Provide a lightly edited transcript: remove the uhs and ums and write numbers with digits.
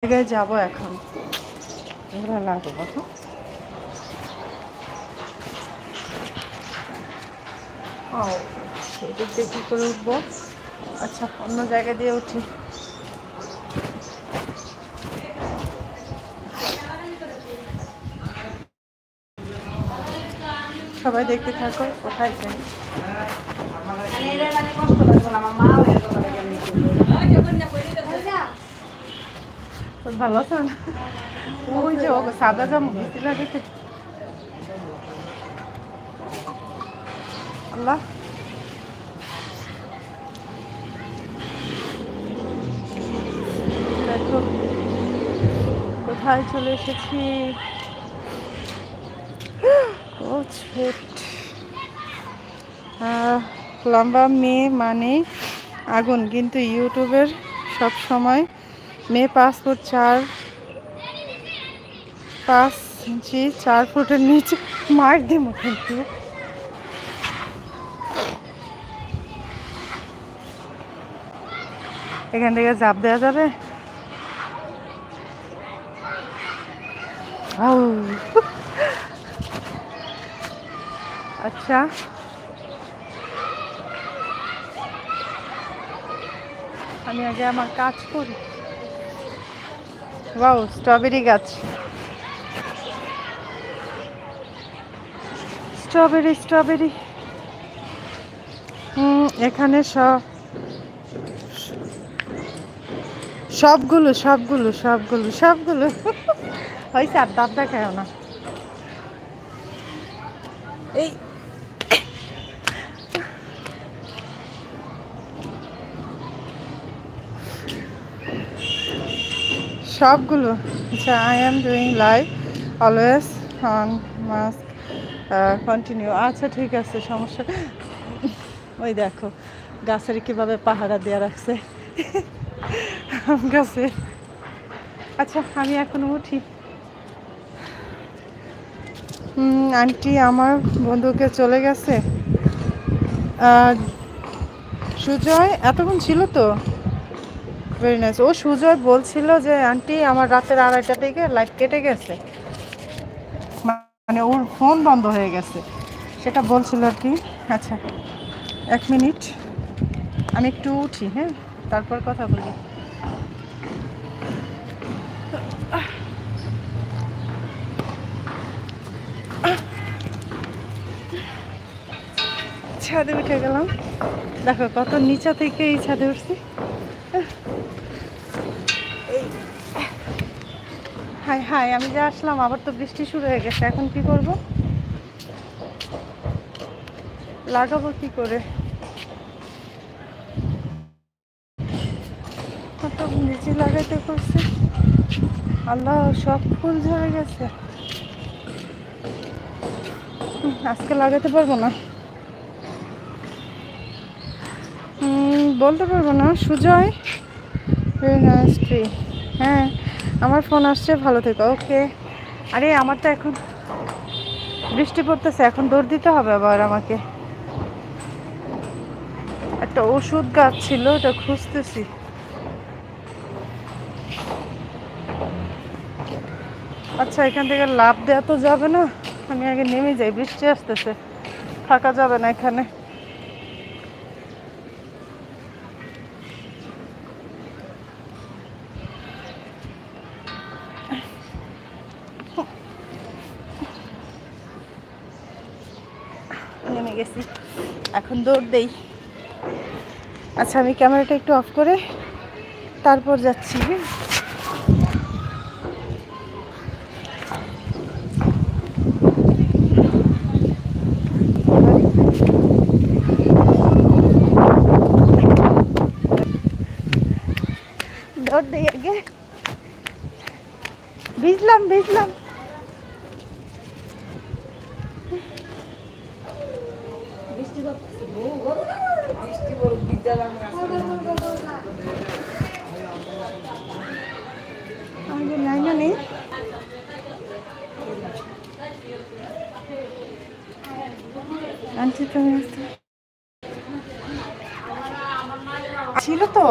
জায়গায় যাবো এখন। লাগবো ও সেদিক দিয়ে কী করে উঠবো? আচ্ছা, অন্য জায়গা দিয়ে উঠি। সবাই দেখতে থাকো, কোথায় যাই। ভালো আছো? ওই যে ও সাদা জামা দিছিল দেখে আল্লাহ। দেখো কোথায় চলে এসেছি। ও ছোট লম্বা মেয়ে মানে আগুন, কিন্তু ইউটিউবের সব সময় মেয়ে পাসপোর্ট 4-5 ইঞ্চি 4 ফুটের নিচে মার দিব কিন্তু। এখান থেকে ঝাঁপ দেওয়া যাবে? আচ্ছা, আমি আগে আমার কাজ করি। ওয়াও, স্ট্রবেরি গাছ, স্ট্রবেরি স্ট্রবেরি। এখানে সবগুলো সবগুলো সবগুলো সবগুলো হয়েছে। আর দাঁত দেখায় না। এই সবগুলো। আচ্ছা, I am doing live always on mask continue. আচ্ছা ঠিক আছে, সমস্যা। ওই দেখো গাছের কিভাবে পাহারা দেওয়া রাখছে গাছে। আচ্ছা, আমি এখন উঠি। আন্টি আমার বন্ধুকে চলে গেছে। সুজয় এতক্ষণ ছিল তো। Very nice. ও সুজয় বলছিল যে আন্টি আমার রাতের 2:30 থেকে লাইট কেটে গেছে, মানে ওর ফোন বন্ধ হয়ে গেছে, সেটা বলছিল আর কি। আচ্ছা 1 মিনিট, আমি একটু উঠি, হ্যাঁ, তারপর কথা বলি। ছাদে উঠে গেলাম। দেখো কত নিচা থেকে এই ছাদে উঠছি। হাই হাই, আমি যা আসলাম আবার তো বৃষ্টি শুরু হয়ে গেছে। এখন কি করব? লাগাবো কি করে? কত নিচে লাগাইতে করছে। আল্লাহ, সব ফুল ঝরে গেছে। আজকে লাগাতে পারবো না, বলতে পারবো না। Sujoy very nice tree. হ্যাঁ, আমার ফোন আসছে, ভালো থেকো। ওকে। আরে আমার তো এখন বৃষ্টি পড়তেছে, এখন দৌড় দিতে হবে আবার আমাকে। একটা ওষুধ গাছ ছিল, ওটা খুঁজতেছি। আচ্ছা, এখান থেকে লাফ দেওয়া তো যাবে না, আমি আগে নেমে যাই। বৃষ্টি আসতেছে, থাকা যাবে না এখানে। নেমে গেছি, এখন দৌড় দেই। আচ্ছা, আমি ক্যামেরাটা একটু অফ করে তারপর যাচ্ছি। দৌড় দেই আগে। ভিজলাম ভিজলাম। আগে লাইনা নেই। আনছি তুমি ছিল তো।